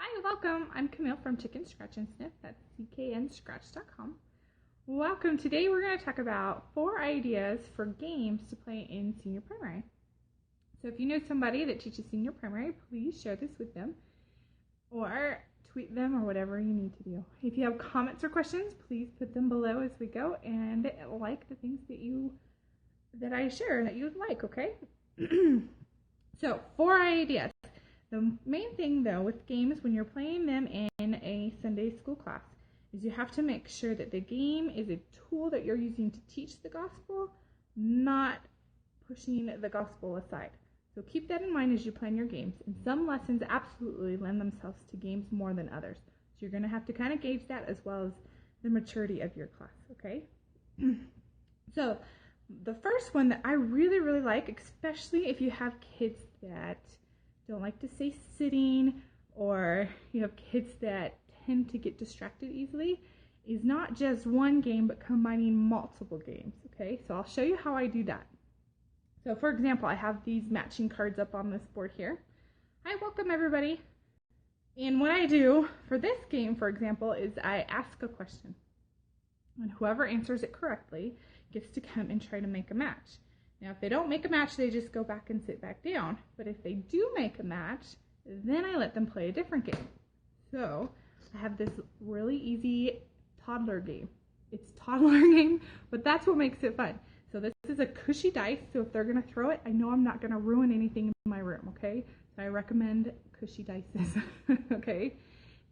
Hi, welcome. I'm Camille from Chicken Scratch and Sniff. That's cknscratch.com. Welcome. Today we're going to talk about 4 ideas for games to play in senior primary. So if you know somebody that teaches senior primary, please share this with them or tweet them or whatever you need to do. If you have comments or questions, please put them below as we go and like the things that I share that you would like, okay? So 4 ideas. The main thing, though, with games when you're playing them in a Sunday school class is you have to make sure that the game is a tool that you're using to teach the gospel, not pushing the gospel aside. So keep that in mind as you plan your games. And some lessons absolutely lend themselves to games more than others. So you're going to have to kind of gauge that as well as the maturity of your class, okay? So the first one that I really, really like, especially if you have kids that don't like to stay sitting, or you have kids that tend to get distracted easily, is not just one game but combining multiple games. Okay, so I'll show you how I do that. So for example, I have these matching cards up on this board here. Hi, welcome everybody. And what I do for this game, for example, is I ask a question, and whoever answers it correctly gets to come and try to make a match. Now, if they don't make a match, they just go back and sit back down. But if they do make a match, then I let them play a different game. So I have this really easy toddler game. It's a toddler game, but that's what makes it fun. So this is a cushy dice, so if they're going to throw it, I know I'm not going to ruin anything in my room, okay? So I recommend cushy dices, okay?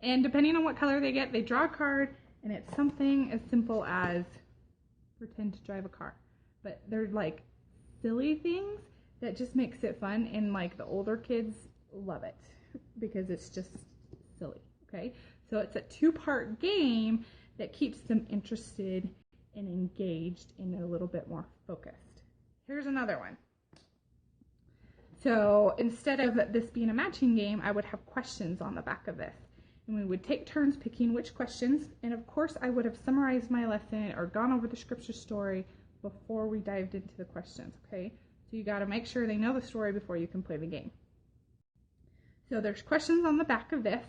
And depending on what color they get, they draw a card, and it's something as simple as pretend to drive a car. But they're like silly things that just makes it fun, and like the older kids love it because it's just silly, okay? So it's a 2-part game that keeps them interested and engaged and a little bit more focused. Here's another one. So instead of this being a matching game, I would have questions on the back of this, and we would take turns picking which questions, and of course I would have summarized my lesson or gone over the scripture story before we dived into the questions, okay? So you got to make sure they know the story before you can play the game. So there's questions on the back of this,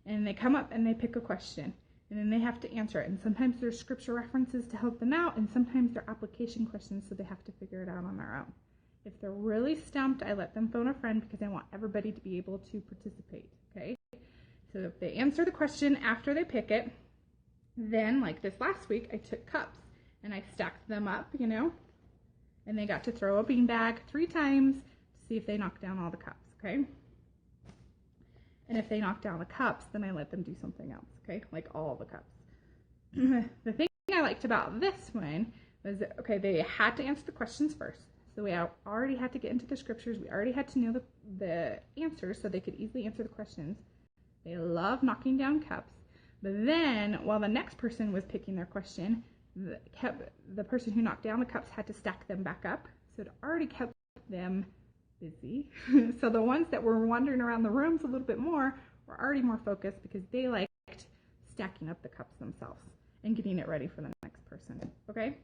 and they come up and they pick a question, and then they have to answer it. And sometimes there's scripture references to help them out, and sometimes they're application questions, so they have to figure it out on their own. If they're really stumped, I let them phone a friend because I want everybody to be able to participate, okay? So if they answer the question after they pick it, then like this last week, I took cups and I stacked them up, and they got to throw a beanbag 3 times to see if they knocked down all the cups, okay? And if they knocked down the cups, then I let them do something else, okay? Like all the cups. The thing I liked about this one was that, okay, they had to answer the questions first. So we already had to get into the scriptures. We already had to know the answers so they could easily answer the questions. They love knocking down cups. But then, while the next person was picking their question, the person who knocked down the cups had to stack them back up. So it already kept them busy. So the ones that were wandering around the rooms a little bit more were already more focused because they liked stacking up the cups themselves and getting it ready for the next person, okay?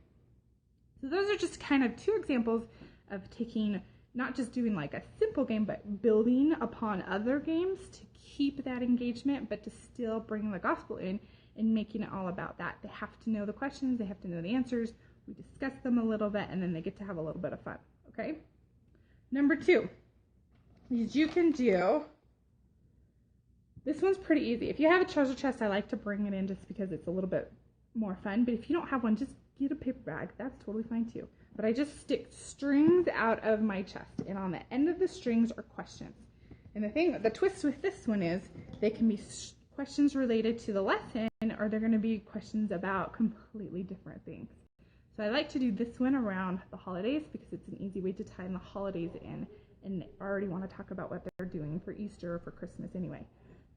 So those are just kind of 2 examples of taking, not just doing like a simple game, but building upon other games to keep that engagement, but to still bring the gospel in and making it all about that. They have to know the questions, they have to know the answers, we discuss them a little bit, and then they get to have a little bit of fun, okay? Number 2 is you can do, this one's pretty easy. If you have a treasure chest, I like to bring it in just because it's a little bit more fun, but if you don't have one, just get a paper bag. That's totally fine too. But I just stick strings out of my chest, and on the end of the strings are questions. And the twist with this one is they can be questions related to the lesson, or they're going to be questions about completely different things. So I like to do this one around the holidays because it's an easy way to tie the holidays in, and I already want to talk about what they're doing for Easter or for Christmas anyway.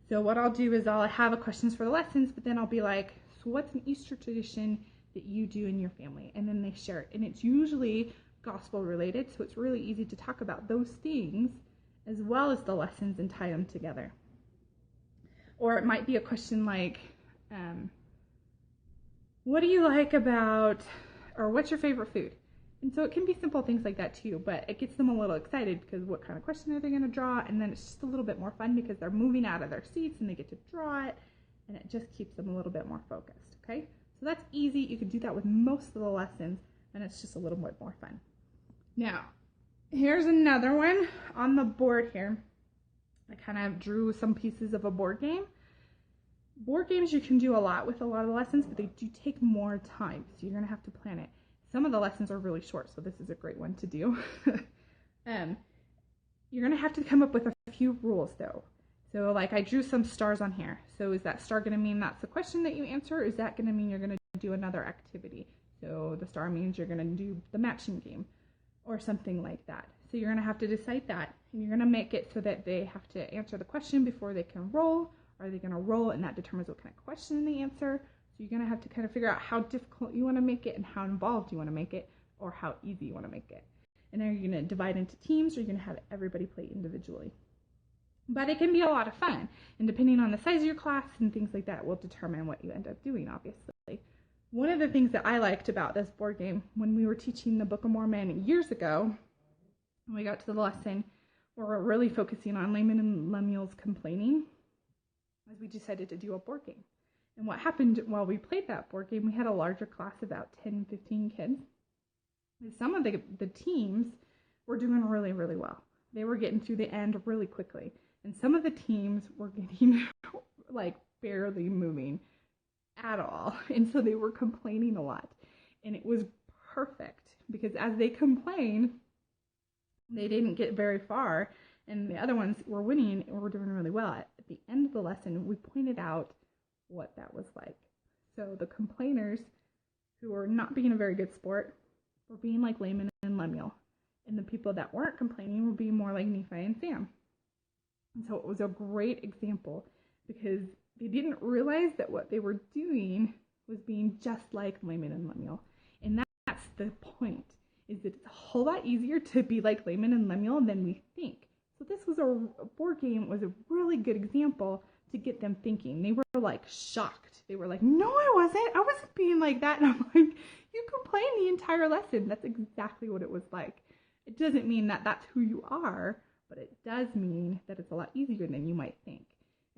So what I'll do is I'll have a questions for the lessons, but then I'll be like, so what's an Easter tradition that you do in your family? And then they share it, and it's usually gospel related, so it's really easy to talk about those things as well as the lessons and tie them together. Or it might be a question like, what do you like about, or what's your favorite food? And so it can be simple things like that too, but it gets them a little excited because what kind of question are they going to draw? And then it's just a little bit more fun because they're moving out of their seats and they get to draw it, and it just keeps them a little bit more focused, okay? So that's easy. You can do that with most of the lessons, and it's just a little bit more fun. Now, here's another one on the board here. I kind of drew some pieces of a board game. Board games you can do a lot with a lot of the lessons, but they do take more time, so you're going to have to plan it. Some of the lessons are really short, so this is a great one to do. You're going to have to come up with a few rules, though. So, like, I drew some stars on here. So is that star going to mean that's the question that you answer, or is that going to mean you're going to do another activity? So the star means you're going to do the matching game or something like that. So you're going to have to decide that, and you're going to make it so that they have to answer the question before they can roll. Are they going to roll, and that determines what kind of question they answer. So you're going to have to kind of figure out how difficult you want to make it and how involved you want to make it, or how easy you want to make it. And then you're going to divide into teams, or you're going to have everybody play individually. But it can be a lot of fun, and depending on the size of your class and things like that will determine what you end up doing, obviously. One of the things that I liked about this board game when we were teaching the Book of Mormon years ago, when we got to the lesson where we're really focusing on Laman and Lemuel's complaining, was we decided to do a board game. And what happened while we played that board game, we had a larger class, about 10, 15 kids. And some of the teams were doing really, really well. They were getting through the end really quickly. And some of the teams were getting like barely moving at all. And so they were complaining a lot. And it was perfect because as they complained, they didn't get very far. And the other ones were winning and were doing really well. At the end of the lesson, we pointed out what that was like. So the complainers who were not being a very good sport were being like Laman and Lemuel. And the people that weren't complaining were being more like Nephi and Sam. And so it was a great example because they didn't realize that what they were doing was being just like Laman and Lemuel. And that's the point, is that it's a whole lot easier to be like Laman and Lemuel than we think. So this was a board game, was a really good example to get them thinking. They were like shocked. They were like, no, I wasn't being like that. And I'm like, you complained the entire lesson. That's exactly what it was like. It doesn't mean that that's who you are, but it does mean that it's a lot easier than you might think.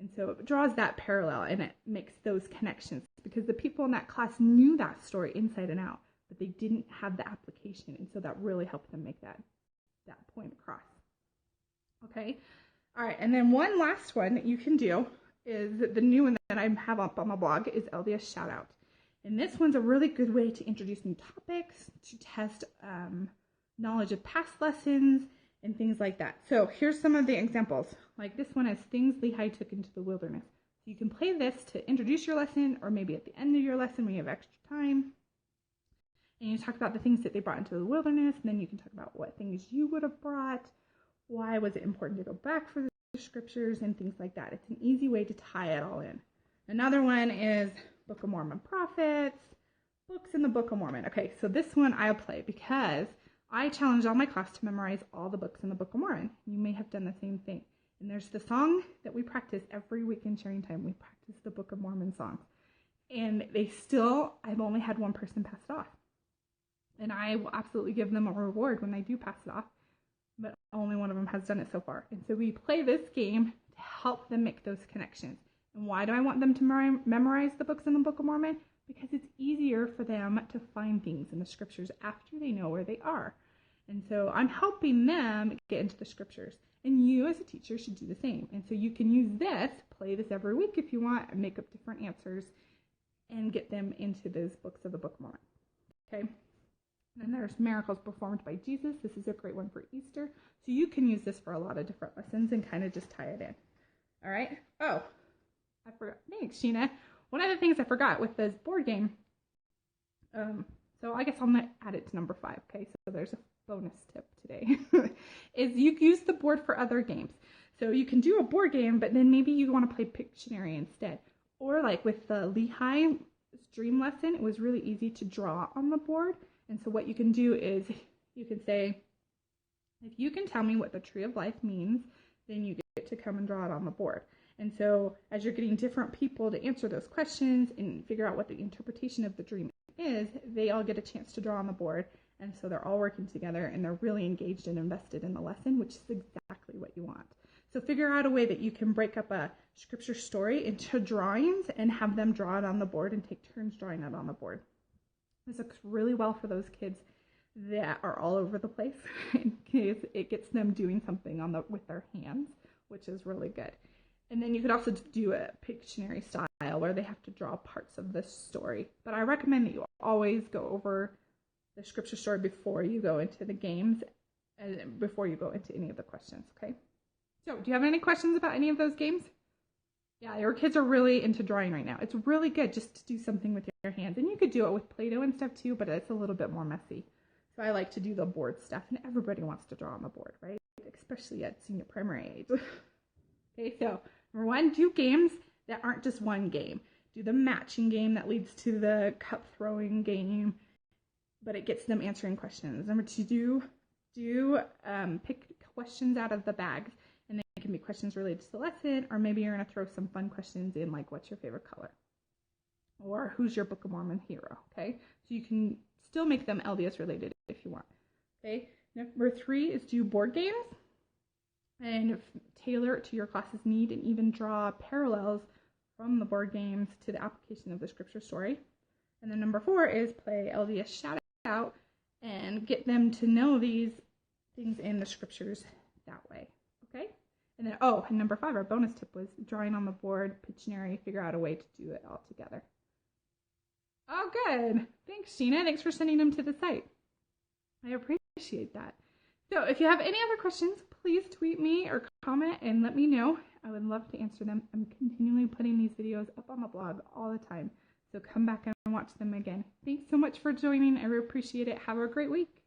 And so it draws that parallel and it makes those connections because the people in that class knew that story inside and out, but they didn't have the application. And so that really helped them make that point across. Okay. All right. And then one last one that you can do is the new one that I have up on my blog is LDS Shout Out. And this one's a really good way to introduce new topics, to test knowledge of past lessons and things like that. So here's some of the examples. Like this one is things Lehi took into the wilderness. So you can play this to introduce your lesson, or maybe at the end of your lesson when you have extra time. And you talk about the things that they brought into the wilderness, and then you can talk about what things you would have brought. Why was it important to go back for the scriptures and things like that? It's an easy way to tie it all in. Another one is Book of Mormon prophets, books in the Book of Mormon. Okay, so this one I'll play because I challenge all my class to memorize all the books in the Book of Mormon. You may have done the same thing. And there's the song that we practice every week in sharing time. We practice the Book of Mormon songs. And I've only had one person pass it off. And I will absolutely give them a reward when they do pass it off. But only one of them has done it so far. And so we play this game to help them make those connections. And why do I want them to memorize the books in the Book of Mormon? Because it's easier for them to find things in the scriptures after they know where they are. And so I'm helping them get into the scriptures. And you as a teacher should do the same. And so you can use this, play this every week if you want, and make up different answers and get them into those books of the Book of Mormon. Okay? And there's miracles performed by Jesus. This is a great one for Easter. So you can use this for a lot of different lessons and kind of just tie it in. All right? Oh, I forgot. Thanks, Sheena. One of the things I forgot with this board game, so I guess I'm going to add it to number 5. Okay, so there's a bonus tip today, is you use the board for other games. So you can do a board game, but then maybe you want to play Pictionary instead. Or like with the Lehi stream lesson, it was really easy to draw on the board. And so what you can do is you can say, if you can tell me what the tree of life means, then you get to come and draw it on the board. And so as you're getting different people to answer those questions and figure out what the interpretation of the dream is, they all get a chance to draw on the board. And so they're all working together and they're really engaged and invested in the lesson, which is exactly what you want. So figure out a way that you can break up a scripture story into drawings and have them draw it on the board and take turns drawing it on the board. This looks really well for those kids that are all over the place in case it gets them doing something with their hands, which is really good. And then you could also do a Pictionary style where they have to draw parts of the story. But I recommend that you always go over the scripture story before you go into the games and before you go into any of the questions, okay? So, do you have any questions about any of those games? Yeah, your kids are really into drawing right now. It's really good just to do something with your hands. And you could do it with Play-Doh and stuff too, but it's a little bit more messy. So I like to do the board stuff, and everybody wants to draw on the board, right? Especially at senior primary age. Okay, so number 1, do games that aren't just one game. Do the matching game that leads to the cup throwing game, but it gets them answering questions. Number 2, pick questions out of the bags, and they can be questions related to the lesson, or maybe you're going to throw some fun questions in, like what's your favorite color, or who's your Book of Mormon hero. Okay, so you can still make them LDS related if you want. Okay, number 3 is do board games and tailor it to your class's need and even draw parallels from the board games to the application of the scripture story. And then number 4 is play LDS shout out and get them to know these things in the scriptures that way. Okay, and then and number 5, our bonus tip was drawing on the board, Pictionary, figure out a way to do it all together. Oh, good. Thanks, Gina. Thanks for sending them to the site. I appreciate that. So if you have any other questions, please tweet me or comment and let me know. I would love to answer them. I'm continually putting these videos up on the blog all the time. So come back and watch them again. Thanks so much for joining. I really appreciate it. Have a great week.